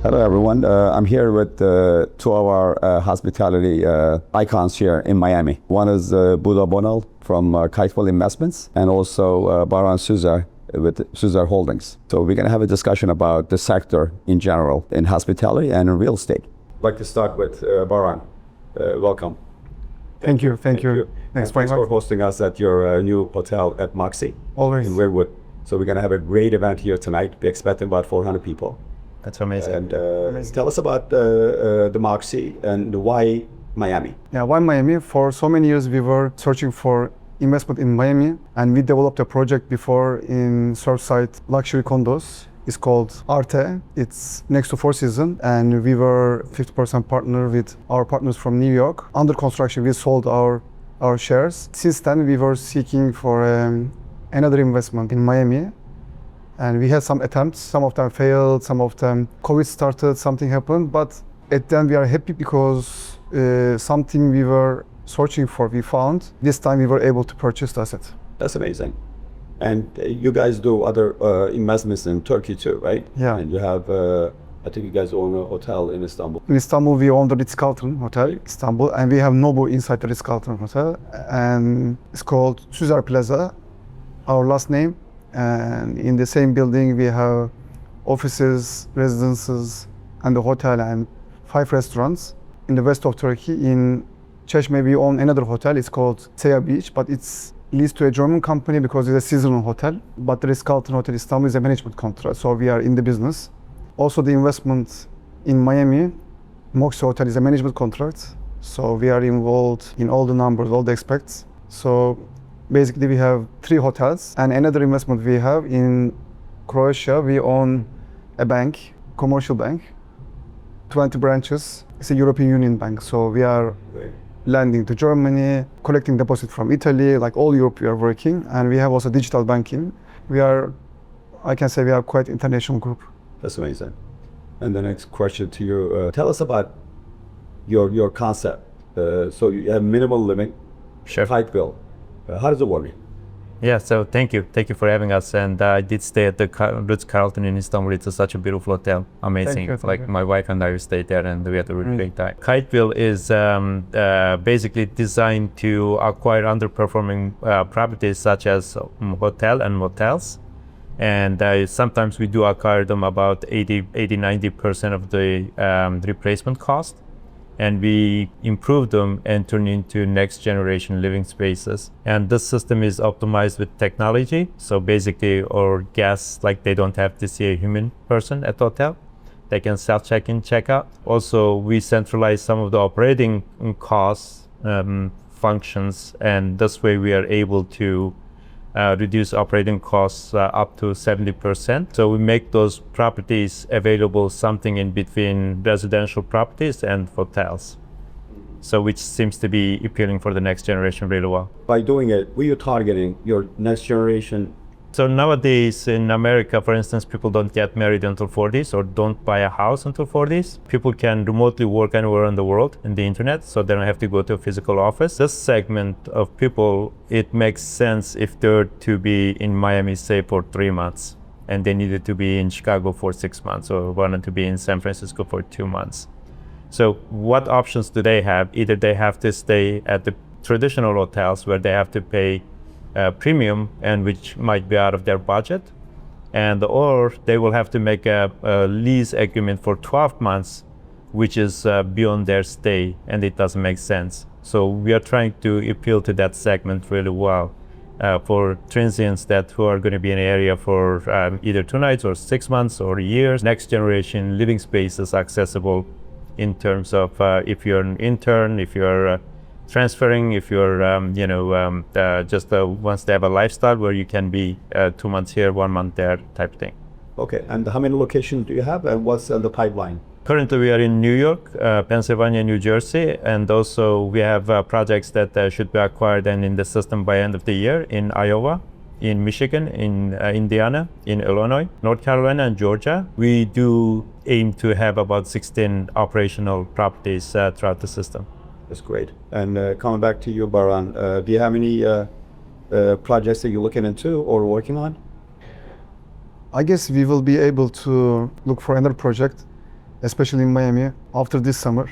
Hello, everyone. I'm here with two of our hospitality icons here in Miami. One is Buda Bonal from Kiteville Investments, and also Baran Suzar with Suzar Holdings. So we're going to have a discussion about the sector in general in hospitality and in real estate. I'd like to start with Baran. Welcome. Thank you. Thanks for hosting us at your new hotel at Moxie Always. in Weirwood. So we're going to have a great event here tonight. We're expecting about 400 people. That's amazing. And tell us about the Moxie and why Miami. Yeah, why Miami? For so many years we were searching for investment in Miami, and we developed a project before in Surfside luxury condos. It's called Arte. It's next to Four Seasons, and we were 50% partner with our partners from New York. Under construction, we sold our shares. Since then, we were seeking for another investment in Miami. And we had some attempts, some of them failed, some of them COVID started, something happened. But at the end we are happy because something we were searching for, we found. This time we were able to purchase the asset. That's amazing. And you guys do other investments in Turkey too, right? Yeah. And you have, I think you guys own a hotel in Istanbul. In Istanbul we own the Ritz-Carlton Hotel, Istanbul, and we have Nobu inside the Ritz-Carlton Hotel. And it's called Suzar Plaza, our last name. And in the same building we have offices, residences, and the hotel, and 5 restaurants. In the west of Turkey, in Çeşme, we own another hotel. It's called Seya Beach, but it's leased to a German company because it's a seasonal hotel. But the Ritz-Carlton Hotel Istanbul is a management contract, so we are in the business. Also, the investment in Miami, Moxie Hotel is a management contract, so we are involved in all the numbers, all the aspects. So basically, we have 3 hotels, and another investment we have in Croatia. We own a bank, commercial bank, 20 branches. It's a European Union bank, so we are lending to Germany, collecting deposit from Italy, like all Europe we are working, and we have also digital banking. I can say we are quite international group. That's amazing. And the next question to you, tell us about your concept. So you have minimal living, Kiteville. How does it work? Yeah, so thank you for having us. And I did stay at the Ritz-Carlton in Istanbul. It's such a beautiful hotel, amazing. Thank you. My wife and I stayed there, and we had a really great time. Kiteville is basically designed to acquire underperforming properties such as hotel and motels. And sometimes we do acquire them about 80-90% of the replacement cost. And we improve them and turn into next generation living spaces. And this system is optimized with technology. So basically our guests, like, they don't have to see a human person at the hotel. They can self-check in, check out. Also, we centralize some of the operating costs, functions, and this way we are able to reduce operating costs up to 70%. So we make those properties available something in between residential properties and hotels. So which seems to be appealing for the next generation really well. By doing it, who are you targeting? Your next generation? So nowadays in America, for instance, people don't get married until 40s or don't buy a house until 40s. People can remotely work anywhere in the world in the internet, so they don't have to go to a physical office. This segment of people, it makes sense if they're to be in Miami, say, for 3 months, and they needed to be in Chicago for 6 months, or wanted to be in San Francisco for 2 months. So what options do they have? Either they have to stay at the traditional hotels where they have to pay premium, and which might be out of their budget, or they will have to make a lease agreement for 12 months, which is beyond their stay, and it doesn't make sense. So we are trying to appeal to that segment really well for transients who are going to be in the area for either 2 nights or 6 months or years. Next generation living space is accessible in terms of if you're an intern, if you're transferring, if you're just wants to have a lifestyle where you can be 2 months here, 1 month there type thing. Okay, and how many locations do you have, and what's the pipeline? Currently we are in New York, Pennsylvania, New Jersey, and also we have projects that should be acquired and in the system by end of the year in Iowa, in Michigan, in Indiana, in Illinois, North Carolina, and Georgia. We do aim to have about 16 operational properties throughout the system. That's great. And coming back to you, Baran, do you have any projects that you're looking into or working on? I guess we will be able to look for another project especially in Miami after this summer,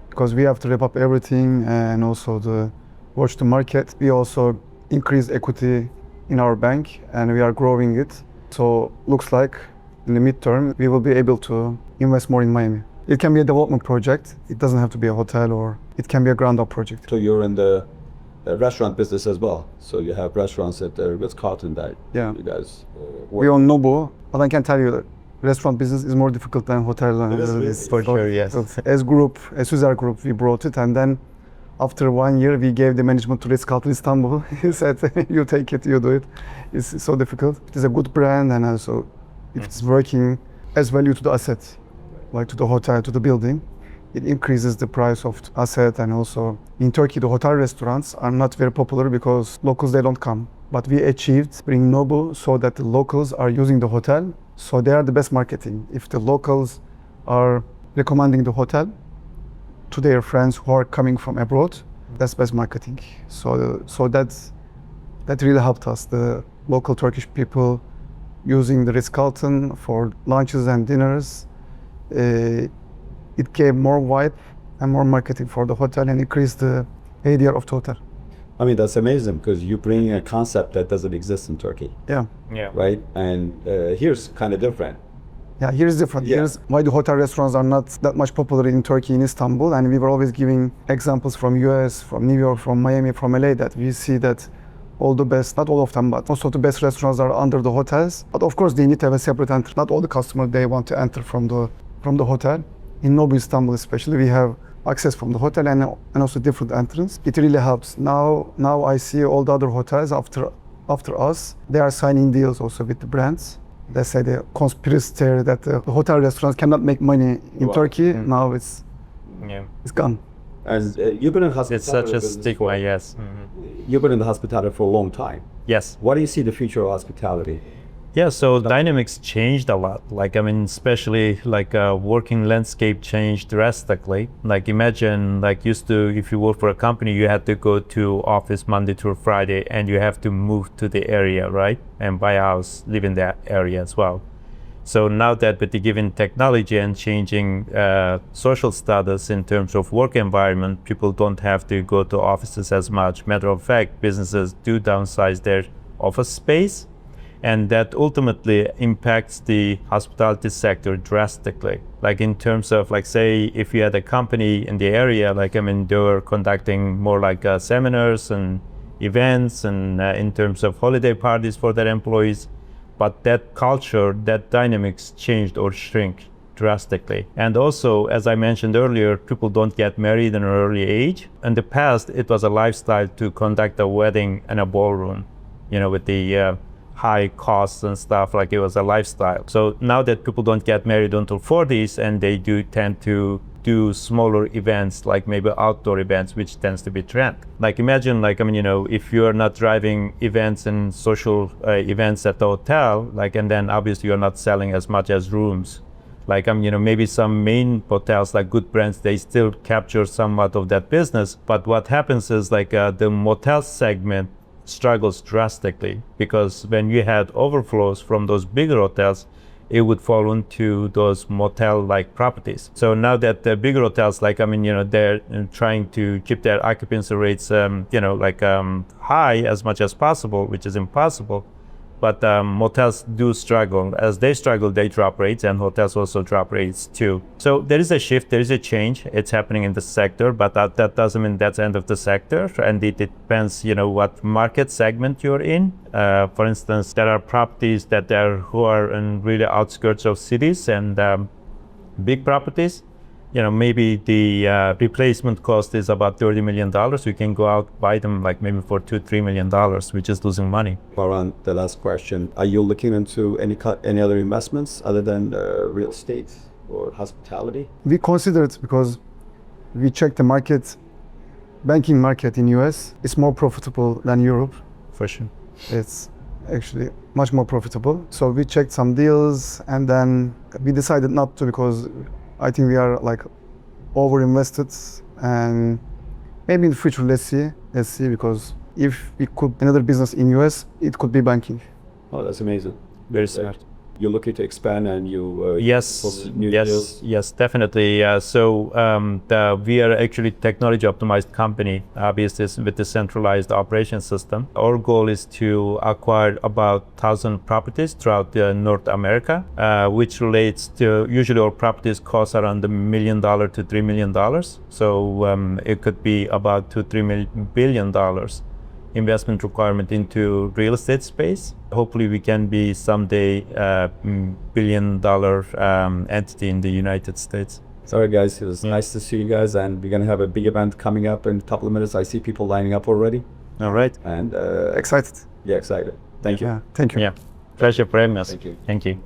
because we have to wrap up everything and also watch the market. We also increase equity in our bank and we are growing it. So looks like in the midterm we will be able to invest more in Miami. It can be a development project. It doesn't have to be a hotel, or it can be a ground up project. So you're in the restaurant business as well. So you have restaurants at the Ritz-Carlton that Yeah. you guys We own Nobu, but I can tell you that restaurant business is more difficult than hotel. It is really. For sure, yes. As Süzer Group, we brought it, and then after 1 year, we gave the management to Ritz-Carlton Istanbul. He said, "You take it, you do it." It's so difficult. It is a good brand, and also if it's working as value to the asset, like to the hotel, to the building, it increases the price of the asset. And also in Turkey, the hotel restaurants are not very popular because locals, they don't come. But we achieved bring Nobu so that the locals are using the hotel. So they are the best marketing. If the locals are recommending the hotel to their friends who are coming from abroad, that's best marketing. So that really helped us. The local Turkish people using the Ritz-Carlton for lunches and dinners. It gave more vibe and more marketing for the hotel and increased the ADR of the hotel. I mean, that's amazing because you bring a concept that doesn't exist in Turkey, Yeah. Yeah. right? And here's kind of different. Yeah, here's different. Yeah. Here's why the hotel restaurants are not that much popular in Turkey, in Istanbul. And we were always giving examples from US, from New York, from Miami, from LA, that we see that all the best, not all of them, but most of the best restaurants are under the hotels. But of course, they need to have a separate entry. Not all the customers, they want to enter from the hotel. In Nobu Istanbul especially, we have access from the hotel and also different entrance. It really helps. Now I see all the other hotels after us, they are signing deals also with the brands. They say the conspiracy theory that the hotel restaurants cannot make money in Wow. Turkey. Now it's Yeah. gone. And you've been in hospitality. It's such a business stigma, for- yes. You've been in the hospitality for a long time. Yes. What do you see the future of hospitality? Yeah, so dynamics changed a lot. Like, I mean, especially like working landscape changed drastically. Like, imagine, like, used to, if you work for a company, you had to go to office Monday through Friday and you have to move to the area, right? And buy a house, live in that area as well. So now that with the given technology and changing social status in terms of work environment, people don't have to go to offices as much. Matter of fact, businesses do downsize their office space, and that ultimately impacts the hospitality sector drastically. Like in terms of, like, say, if you had a company in the area, like, I mean, they were conducting more like seminars and events and in terms of holiday parties for their employees. But that culture, that dynamics changed or shrink drastically. And also, as I mentioned earlier, people don't get married in an early age. In the past, it was a lifestyle to conduct a wedding in a ballroom, you know, with the high costs and stuff. Like, it was a lifestyle. So now that people don't get married until 40s, and they do tend to do smaller events, like maybe outdoor events, which tends to be trend. Like, imagine, like, I mean, you know, if you're not driving events and social events at the hotel, like, and then obviously you're not selling as much as rooms. Like, you know, maybe some main hotels, like good brands, they still capture somewhat of that business. But what happens is, like, the motel segment struggles drastically, because when you had overflows from those bigger hotels, it would fall into those motel-like properties. So now that the bigger hotels, like, I mean, you know, they're trying to keep their occupancy rates, you know, like high as much as possible, which is impossible. But motels do struggle. As they struggle, they drop rates, and hotels also drop rates too. So there is a shift, there is a change. It's happening in the sector, but that doesn't mean that's the end of the sector. And it depends, you know, what market segment you're in. For instance, there are properties who are in really outskirts of cities and big properties. You know, maybe the replacement cost is about $30 million. You can go out, buy them like maybe for $2-3 million, which is losing money. Baran, the last question. Are you looking into any other investments other than real estate or hospitality? We consider it because we checked the market, banking market in US. It's more profitable than Europe. For sure. It's actually much more profitable. So we checked some deals and then we decided not to, because I think we are like over invested, and maybe in the future, let's see, because if we could another business in US, it could be banking. Oh, that's amazing. Very smart. you're looking to expand and you Yes, for new yes, deals? yes, definitely. We are actually technology optimized company, obviously with the centralized operation system. Our goal is to acquire about 1,000 properties throughout North America, which relates to usually our properties cost around $1 million to $3 million. So it could be about $2-3 billion investment requirement into real estate space. Hopefully we can be someday billion-dollar entity in the United States. Sorry guys, it was nice to see you guys, and we're gonna have a big event coming up in a couple of minutes. I see people lining up already, All right. and Excited. yeah, excited. Thank you. Yeah, thank you. Yeah. Pleasure for having us. Thank you. Thank you.